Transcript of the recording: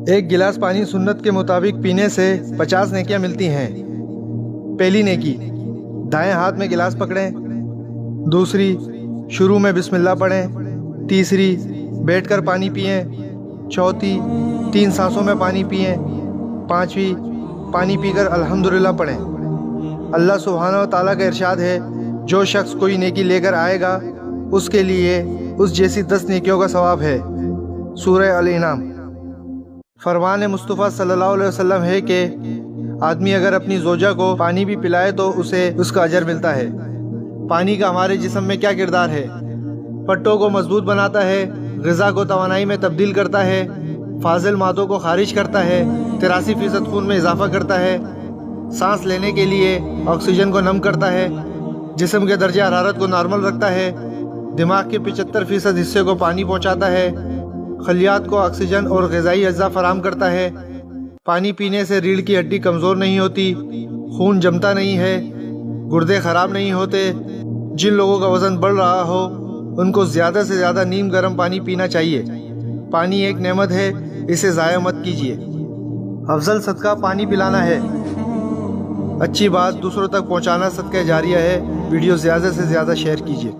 ایک گلاس پانی سنت کے مطابق پینے سے 50 نیکیاں ملتی ہیں۔ پہلی نیکی، دائیں ہاتھ میں گلاس پکڑیں۔ دوسری، شروع میں بسم اللہ پڑھیں۔ تیسری، بیٹھ کر پانی پئیں۔ چوتھی، 3 سانسوں میں پانی پئیں۔ پانچویں، پانی پی کر الحمدللہ پڑھیں۔ اللہ سبحانہ و تعالیٰ کا ارشاد ہے، جو شخص کوئی نیکی لے کر آئے گا اس کے لیے اس جیسی 10 نیکیوں کا ثواب ہے۔ سورہ الانعام۔ فرمان مصطفیٰ صلی اللہ علیہ وسلم ہے کہ آدمی اگر اپنی زوجہ کو پانی بھی پلائے تو اسے اس کا اجر ملتا ہے۔ پانی کا ہمارے جسم میں کیا کردار ہے؟ پٹوں کو مضبوط بناتا ہے، غذا کو توانائی میں تبدیل کرتا ہے، فاضل مادوں کو خارج کرتا ہے، 83% خون میں اضافہ کرتا ہے، سانس لینے کے لیے آکسیجن کو نم کرتا ہے، جسم کے درجہ حرارت کو نارمل رکھتا ہے، دماغ کے 75% حصے کو پانی پہنچاتا ہے، خلیات کو آکسیجن اور غذائی اجزاء فراہم کرتا ہے۔ پانی پینے سے ریڑھ کی ہڈی کمزور نہیں ہوتی، خون جمتا نہیں ہے، گردے خراب نہیں ہوتے۔ جن لوگوں کا وزن بڑھ رہا ہو ان کو زیادہ سے زیادہ نیم گرم پانی پینا چاہیے۔ پانی ایک نعمت ہے، اسے ضائع مت کیجیے۔ افضل صدقہ پانی پلانا ہے۔ اچھی بات دوسروں تک پہنچانا صدقہ جاریہ ہے۔ ویڈیو زیادہ سے زیادہ شیئر کیجیے۔